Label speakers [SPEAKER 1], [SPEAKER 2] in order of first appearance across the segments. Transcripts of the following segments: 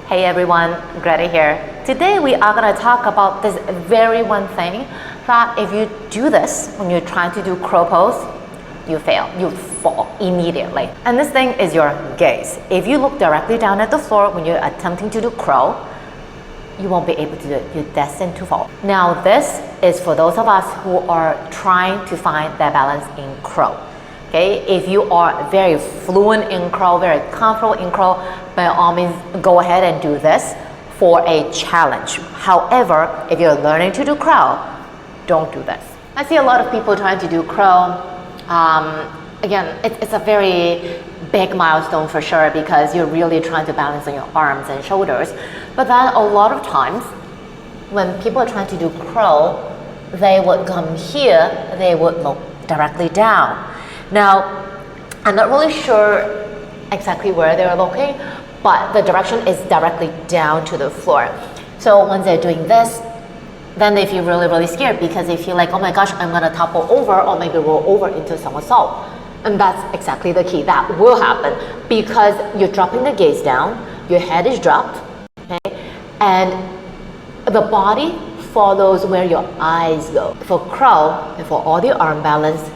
[SPEAKER 1] Hey everyone, Greta here. Today we are going to talk about this very one thing that if you do this when you're trying to do crow pose, you fail, you fall immediately. And this thing is your gaze. If you look directly down at the floor when you're attempting to do crow, you won't be able to do it. You're destined to fall. Now this is for those of us who are trying to find their balance in crow. Okay, if you are very fluent in crow, very comfortable in crow, by all means go ahead and do this for a challenge. However, if you're learning to do crow, don't do this. I see a lot of people trying to do crow. Again, it's a very big milestone for sure because you're really trying to balance on your arms and shoulders. But then a lot of times when people are trying to do crow, they would come here, they would look directly down. Now, I'm not really sure exactly where they're looking, but the direction is directly down to the floor. So once they're doing this, then they feel really, really scared because they feel like, oh my gosh, I'm gonna topple over or maybe roll over into somersault. And that's exactly the key. That will happen because you're dropping the gaze down, your head is dropped, okay? And the body follows where your eyes go. For crow and for all the arm balance,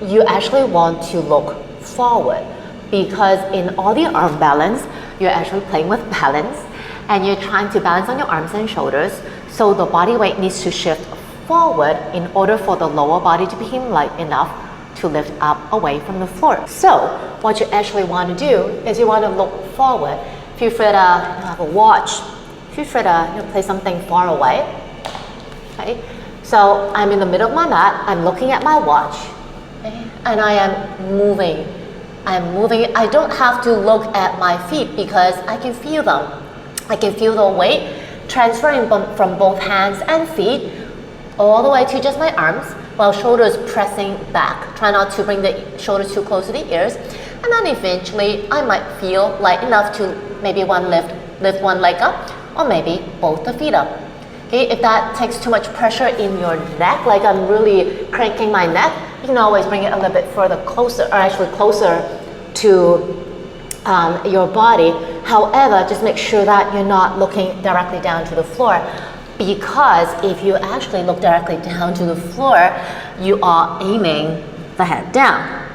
[SPEAKER 1] you actually want to look forward because in all the arm balance, you're actually playing with balance and you're trying to balance on your arms and shoulders. So the body weight needs to shift forward in order for the lower body to become light enough to lift up away from the floor. So what you actually want to do is you want to look forward. Feel free to have a watch. Feel free to play something far away. Okay. So I'm in the middle of my mat. I'm looking at my watch. And I am moving. I'm moving. I don't have to look at my feet because I can feel them. I can feel the weight transferring from both hands and feet all the way to just my arms while shoulders pressing back. Try not to bring the shoulders too close to the ears. And then eventually I might feel light enough to maybe lift one leg up or maybe both the feet up. Okay, if that takes too much pressure in your neck, like I'm really cranking my neck, you can always bring it a little bit further closer, or actually closer to your body. However, just make sure that you're not looking directly down to the floor because if you actually look directly down to the floor, you are aiming the head down.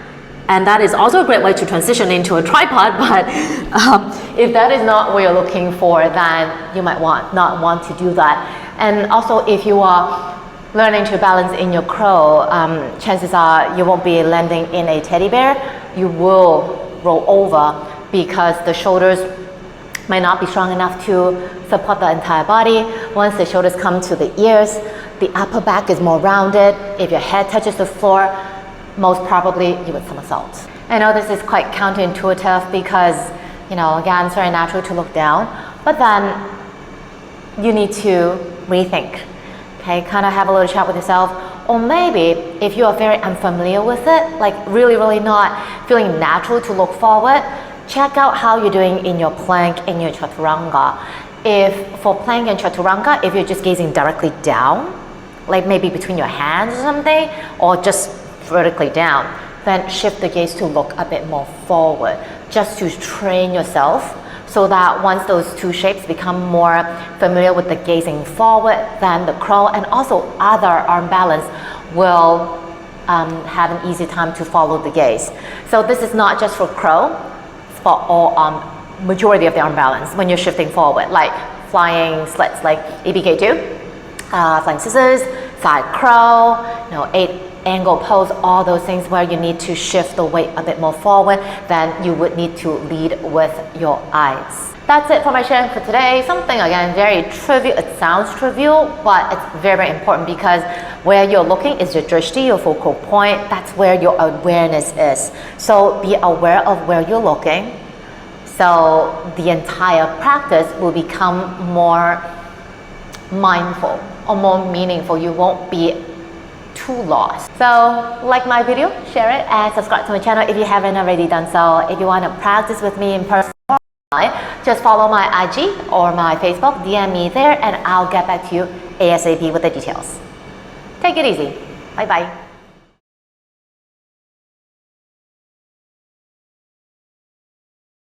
[SPEAKER 1] And that is also a great way to transition into a tripod, but if that is not what you're looking for, then you might not want to do that. And also if you are learning to balance in your crow, chances are you won't be landing in a teddy bear. You will roll over because the shoulders might not be strong enough to support the entire body. Once the shoulders come to the ears, the upper back is more rounded. If your head touches the floor, most probably you would somersault. I know this is quite counterintuitive because, again, it's very natural to look down, but then you need to rethink. Okay, kind of have a little chat with yourself. Or maybe if you are very unfamiliar with it, like really not feeling natural to look forward, check out how you're doing in your plank and your chaturanga. If for plank and chaturanga, if you're just gazing directly down, like maybe between your hands or something, or just vertically down, then shift the gaze to look a bit more forward, just to train yourself so that once those two shapes become more familiar with the gazing forward, then the crow and also other arm balance will have an easy time to follow the gaze. So this is not just for crow, it's for all majority of the arm balance when you're shifting forward, like flying slits, like ABK2, flying scissors, side crow, 8-angle pose, all those things where you need to shift the weight a bit more forward, then you would need to lead with your eyes. That's it for my sharing for today. Something, again, very trivial. It sounds trivial, but it's very important because where you're looking is your drishti, your focal point. That's where your awareness is. So be aware of where you're looking. So the entire practice will become more mindful or more meaningful. You won't be too lost. So like my video, share it, and subscribe to my channel if you haven't already done so. If you want to practice with me in person, just follow my IG or my Facebook, DM me there, and I'll get back to you ASAP with the details. Take it easy. Bye bye.